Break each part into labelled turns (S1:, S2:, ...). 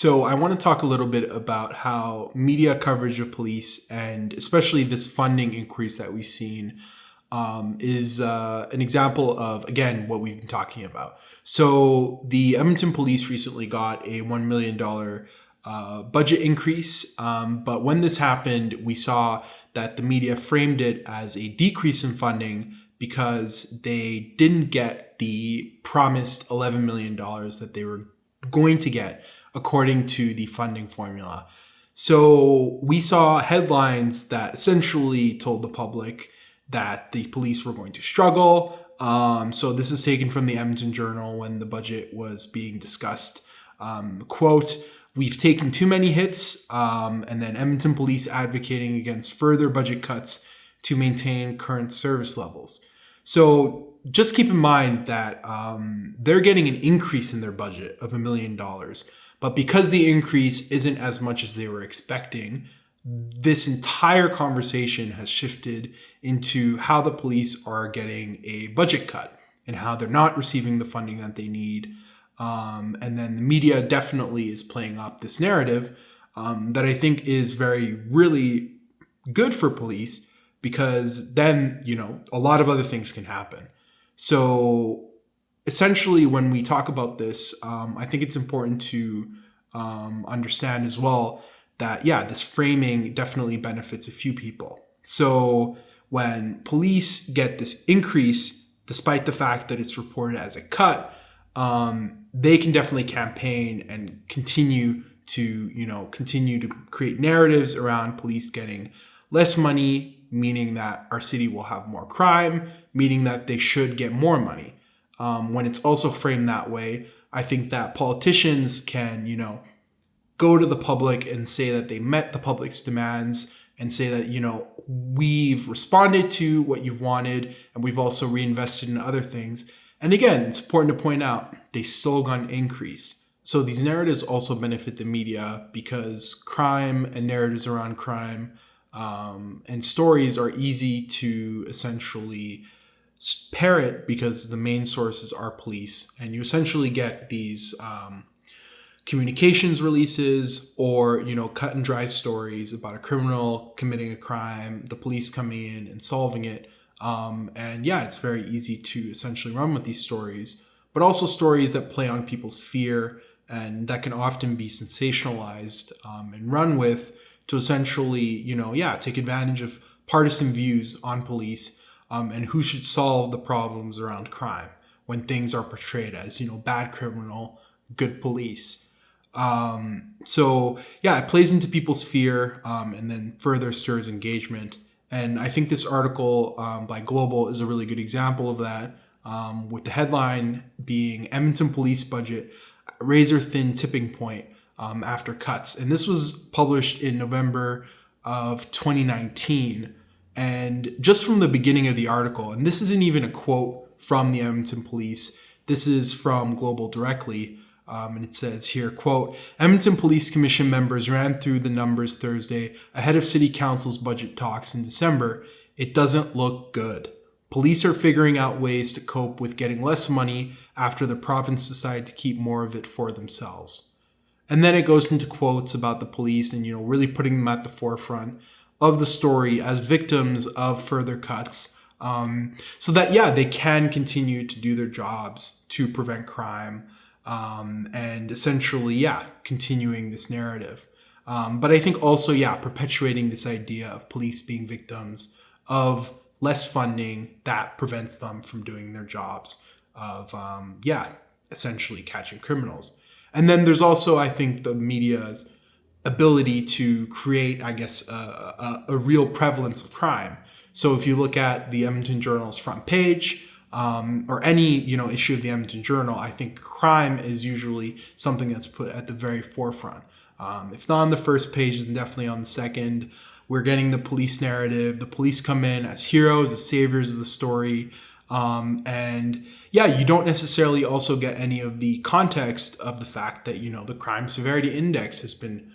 S1: So I want to talk a little bit about how media coverage of police and especially this funding increase that we've seen is an example of, again, what we've been talking about. So the Edmonton police recently got a $1 million budget increase. But when this happened, we saw that the media framed it as a decrease in funding because they didn't get the promised $11 million that they were going to get according to the funding formula. So we saw headlines that essentially told the public that the police were going to struggle. So this is taken from the Edmonton Journal when the budget was being discussed. Quote, "We've taken too many hits," and then Edmonton police advocating against further budget cuts to maintain current service levels. So just keep in mind that they're getting an increase in their budget of $1 million. But because the increase isn't as much as they were expecting, this entire conversation has shifted into how the police are getting a budget cut and how they're not receiving the funding that they need. And then the media definitely is playing up this narrative that I think is really good for police, because then, a lot of other things can happen. So essentially, when we talk about this, I think it's important to understand as well that, this framing definitely benefits a few people. So when police get this increase, despite the fact that it's reported as a cut, they can definitely campaign and continue to create narratives around police getting less money, meaning that our city will have more crime, meaning that they should get more money. When it's also framed that way, I think that politicians can, go to the public and say that they met the public's demands and say that, we've responded to what you've wanted and we've also reinvested in other things. And again, it's important to point out they still got an increase. So these narratives also benefit the media because crime and narratives around crime and stories are easy to essentially parrot because the main sources are police, and you essentially get these communications releases or cut and dry stories about a criminal committing a crime, the police coming in and solving it, and it's very easy to essentially run with these stories, but also stories that play on people's fear and that can often be sensationalized and run with to essentially take advantage of partisan views on police. And who should solve the problems around crime when things are portrayed as, bad criminal, good police. So it plays into people's fear and then further stirs engagement. And I think this article by Global is a really good example of that, with the headline being Edmonton Police Budget, Razor Thin Tipping Point after Cuts. And this was published in November of 2019. And just from the beginning of the article, and this isn't even a quote from the Edmonton Police, this is from Global directly, and it says here, quote, "Edmonton Police Commission members ran through the numbers Thursday ahead of City Council's budget talks in December. It doesn't look good. Police are figuring out ways to cope with getting less money after the province decided to keep more of it for themselves." And then it goes into quotes about the police and, really putting them at the forefront of the story as victims of further cuts, so that, they can continue to do their jobs to prevent crime, and essentially, continuing this narrative. But I think also, perpetuating this idea of police being victims of less funding that prevents them from doing their jobs of, essentially catching criminals. And then there's also, I think, the media's ability to create, a real prevalence of crime. So if you look at the Edmonton Journal's front page, or any, issue of the Edmonton Journal, I think crime is usually something that's put at the very forefront. If not on the first page, then definitely on the second. We're getting the police narrative. The police come in as heroes, as saviors of the story. And you don't necessarily also get any of the context of the fact that, the crime severity index has been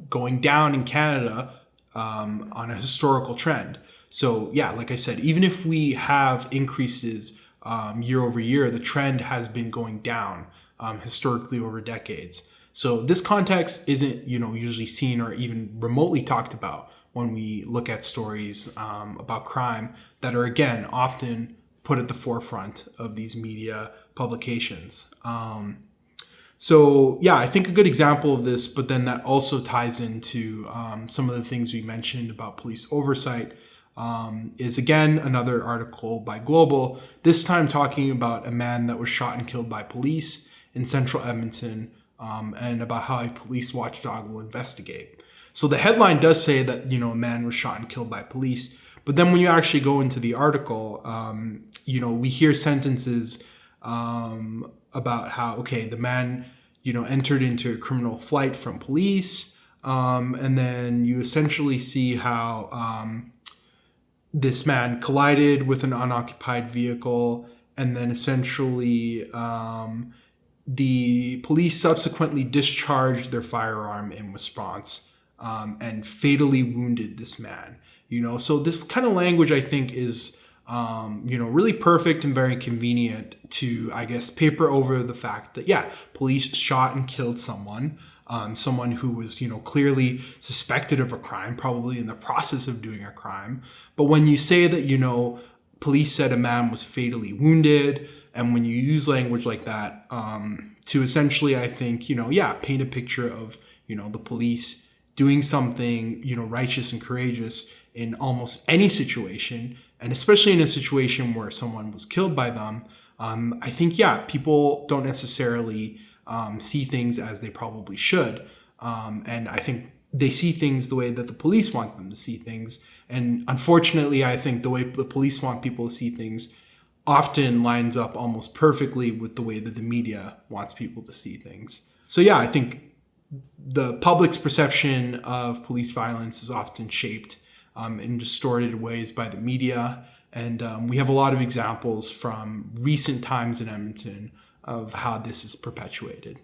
S1: going down in Canada on a historical trend. So like I said, even if we have increases year over year, the trend has been going down historically over decades. So this context isn't, usually seen or even remotely talked about when we look at stories about crime that are, again, often put at the forefront of these media publications. So yeah, I think a good example of this, but then that also ties into some of the things we mentioned about police oversight, is again another article by Global, this time talking about a man that was shot and killed by police in central Edmonton, and about how a police watchdog will investigate. So the headline does say that, a man was shot and killed by police, but then when you actually go into the article, we hear sentences about how, okay, the man, entered into a criminal flight from police. And then you essentially see how this man collided with an unoccupied vehicle. And then essentially the police subsequently discharged their firearm in response and fatally wounded this man. So this kind of language, I think, is really perfect and very convenient to, I guess, paper over the fact that, yeah, police shot and killed someone who was, clearly suspected of a crime, probably in the process of doing a crime. But when you say that, police said a man was fatally wounded, and when you use language like that to essentially, I think, paint a picture of, the police doing something, righteous and courageous in almost any situation, and especially in a situation where someone was killed by them, I think, people don't necessarily see things as they probably should. And I think they see things the way that the police want them to see things. And unfortunately, I think the way the police want people to see things often lines up almost perfectly with the way that the media wants people to see things. So yeah, I think the public's perception of police violence is often shaped in distorted ways by the media. And we have a lot of examples from recent times in Edmonton of how this is perpetuated.